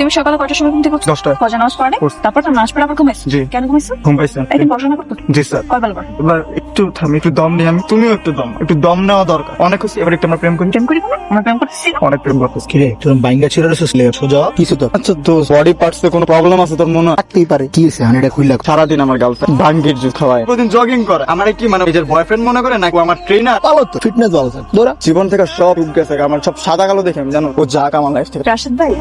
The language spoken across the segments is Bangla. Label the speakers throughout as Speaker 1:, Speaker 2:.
Speaker 1: তুমি সকালে কয়টার সময় ঘুম থেকে উঠছো?
Speaker 2: 10টায়।
Speaker 1: ফজর নামাজ পড়ে তারপর তো নামাজ পড়ে আবার ঘুমাইছো?
Speaker 2: জি।
Speaker 1: কেন ঘুমাইছো?
Speaker 2: ঘুম পাইছি।
Speaker 1: একদিন পড়াশোনা করতো?
Speaker 2: জি স্যার।
Speaker 1: কয় বেলা পড়ে?
Speaker 2: এবার একটু থামি, একটু দম নিয়ে আমি, তুমিও একটু দম নেওয়া দরকার। অনেক হচ্ছে, এবার একটু আমরা প্রেম করি।
Speaker 1: প্রেম করি না? আমরা প্রেম করতেছি না?
Speaker 2: অনেক প্রেম করতেছি।
Speaker 3: কিরে তোর বাইঙ্গা ছিল সোজা কিছু তো
Speaker 2: আচ্ছা তো বডি পার্টসে কোনো প্রবলেম আছে তোর মনে হয়?
Speaker 3: থাকতেই পারে। কি হয়েছে হানিটা খুললা?
Speaker 2: সারাদিন আমার গার্লফ্রেন্ড ভাঙ্গির জুস খাওয়ায়, প্রতিদিন জগিং করে। আমার কি মানে নিজের বয়ফ্রেন্ড মনে করে নাকি আমার ট্রেনার?
Speaker 3: ভালো তো ফিটনেস ভালো স্যার দৌড়া।
Speaker 2: জীবন থেকে সব উঠ গেছে, আমার সব সাদা কালো দেখে আমি জানো ও যাক আমার লাইফ থেকে।
Speaker 1: রাশেদ ভাই,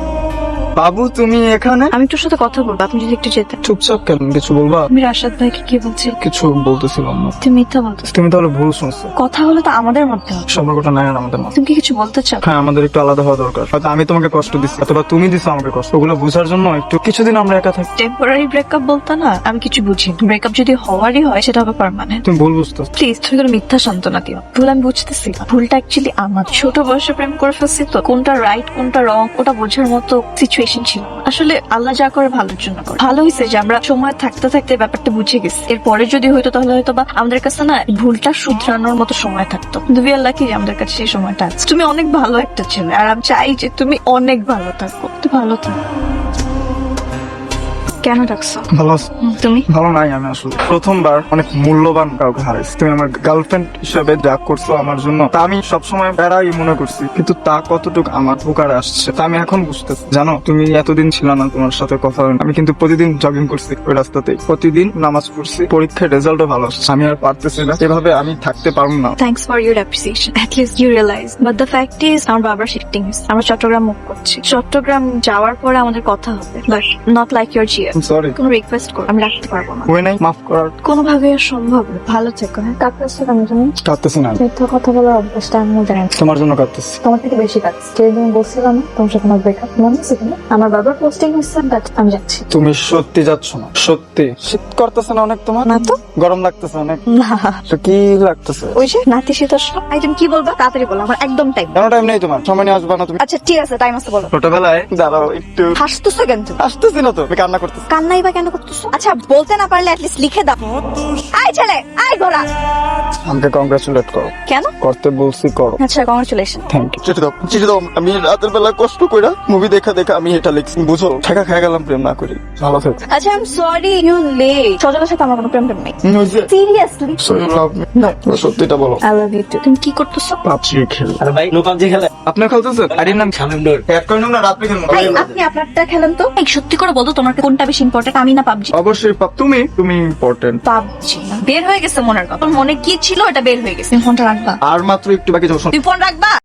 Speaker 2: বাবু তুমি এখানে?
Speaker 1: আমি তোর সাথে কথা বলবো, আপনি যদি একটু যেতেন।
Speaker 2: চুপচাপ কেন, কিছু বলবা?
Speaker 1: আমি রাশেদ ভাইকে কি বলছি?
Speaker 2: কিছু বলতেছিলাম না।
Speaker 1: তুমি মিথ্যা বলতেছো।
Speaker 2: তুমি তাহলে ভুল শুনছো।
Speaker 1: কথা হলে তো আমাদের মধ্যে হবে।
Speaker 2: সম্পর্কটা নাই আর আমাদের মধ্যে।
Speaker 1: তুমি কি কিছু বলতে চাও?
Speaker 2: হ্যাঁ, আমাদের একটু আলাদা হওয়া দরকার। হয়তো আমি তোমাকে কষ্ট দিচ্ছি অথবা তুমি দিচ্ছ আমাকে কষ্ট, ওগুলো বোঝার জন্য একটু কিছুদিন আমরা একা থাকি।
Speaker 1: টেম্পোরারি ব্রেকআপ বলতে না আমি কিছু বুঝি। ব্রেকআপ যদি হওয়ারই হয় সেটা হবে পার্মানেন্ট।
Speaker 2: তুমি ভুল বুঝতো।
Speaker 1: প্লিজ তুমি কোনো মিথ্যা সান্ত্বনা দিও। ভুল আমি বুঝতেছি না। ভুলটা অ্যাকচুয়ালি আমার। ছোট বয়সে প্রেম করে ফেলছি তো, কোনটা রাইট কোনটা রং ওটা বোঝার মতো সিচুয়েশন ছিল না। আসলে আল্লাহ যা করে ভালোর জন্য করে। ভালো হয়েছে যে আমরা সময় থাকতে থাকতে ব্যাপারটা বুঝে গেছি। এরপরে যদি হইতো তাহলে হয়তো বা আমাদের কাছে না ভুলটা শুধরানোর মতো সময় থাকতো। কিন্তু we are lucky যে আমাদের কাছে সেই সময়টা আছে। তুমি অনেক ভালো একটা ছেলে আর আমি চাই যে তুমি অনেক ভালো থাকো। তুমি ভালো থাকো। কেন ডাকছো?
Speaker 2: ভালো আছো?
Speaker 1: তুমি
Speaker 2: ভালো নাই আমি আসলে। প্রথমবার অনেক মূল্যবান কাউকে হারাইছি। তুমি আমার গার্লফ্রেন্ড হিসেবে যা করছো আমার জন্য তা আমি সবসময় বেড়াই মনে করছি, কিন্তু তা কতটুকু আমার উপকারে আসছে তা আমি এখন বুঝতেছি। জানো তুমি এতদিন ছিল না তোমার সাথে কথা হয় না। আমি কিন্তু প্রতিদিন জগিং করছি ওই রাস্তাতেই, প্রতিদিন নামাজ পড়ছি, পরীক্ষার রেজাল্টও ভালো আসছে। আমি আর পারতেছি না, এভাবে আমি থাকতে পারবো না।
Speaker 1: Thanks for your appreciation. At least you realise, but the fact is আমার বাবার শিফটিং। আমরা চট্টগ্রাম মুভ করছি। চট্টগ্রাম যাওয়ার পরে আমাদের কথা হবে, বাট নট লাইক ইউর জিয়ার।
Speaker 2: সরি,
Speaker 1: কোনো রিকোয়েস্ট করো, আমি রাখতে পারবো না।
Speaker 2: হয়ে নাই, মাফ করার।
Speaker 1: কোনোভাবে আর সম্ভব না। ভালো থেকো। হ্যাঁ, কাঁদতেছো কেন তুমি?
Speaker 2: কাঁদতেছি না,
Speaker 1: মিথ্যা কথা বলার অভ্যাসটা আমি জানি।
Speaker 2: তোমার জন্য কাঁদতেছি।
Speaker 1: তোমার থেকে বেশি কাঁদছি। যেদিন বলছিলাম না তোমার সাথে আমার ব্রেকআপ, মনে আছে তোমার? আমার বাবার পোস্টিং হচ্ছে, বাট আমি যাচ্ছি।
Speaker 2: তুমি সত্যি যাচ্ছ না? সত্যি? শীত করতেছে না অনেক তোমার?
Speaker 1: না তো।
Speaker 2: গরম লাগতেছে অনেক?
Speaker 1: না,
Speaker 2: তো কি লাগতেছে?
Speaker 1: ওই যে নাতিশীতোষ্ণ। এই তুমি কি বলবা তাড়াতাড়ি বলো, আমার একদম টাইম।
Speaker 2: কেন টাইম নেই তোমার? সময় নিয়ে আসবা না তুমি?
Speaker 1: আচ্ছা ঠিক আছে, টাইম আছে, বলো।
Speaker 2: ছোটবেলায় দাঁড়াও একটু।
Speaker 1: হাসতেছো কেন তুমি?
Speaker 2: আসতেছি না তো, আমি কান্না করতেছি।
Speaker 1: কান্নাই বা কেন করতেছো? আচ্ছা বলতে না পারলে অ্যাটলিস্ট লিখে দাও। আই ছেলে, আই ঘোড়া।
Speaker 2: আমাকে কংগ্রাচুলেট করো।
Speaker 1: কেন?
Speaker 2: করতে বলছি করো।
Speaker 1: আচ্ছা কংগ্রাচুলেশন।
Speaker 2: Thank you. চিঠি দাও। আমি রাতের বেলা কষ্ট কইরা মুভি দেখা আমি এটা লিখছি, বুঝো? ঠেকা খেয়ে গেলাম, প্রেম না করি। ভালো থেকো।
Speaker 1: আচ্ছা I am sorry you late. সজলের সাথে আমার কোনো প্রেম নেই। Seriously?
Speaker 2: So you love me?
Speaker 1: No.
Speaker 2: সত্যিটা বলো।
Speaker 1: I love you too. তুমি কি করতেছো?
Speaker 2: পাবজি খেলি।
Speaker 3: আরে ভাই নো পাবজি খেলে
Speaker 2: আপনি খেলতেছেন? আইডির নাম
Speaker 3: সামনে ডোর
Speaker 2: এক কইলাম না, রাত্রে খেলবো।
Speaker 1: এই আপনি আপনারটা খেলেন তো। এই সত্যি করে বলো তোমার কোনটা বেশি ইম্পর্টেন্ট, আমি না পাবজি?
Speaker 2: অবশ্যই তুমি ইম্পর্টেন্ট।
Speaker 1: পাবজি না, বের হয়ে গেছে মনের কথা। তোর মনে কি ছিল এটা বের হয়ে গেছে। তুমি ফোনটা রাখবা?
Speaker 2: আর মাত্র একটু বাকি, যাও।
Speaker 1: তুমি ফোন রাখবা?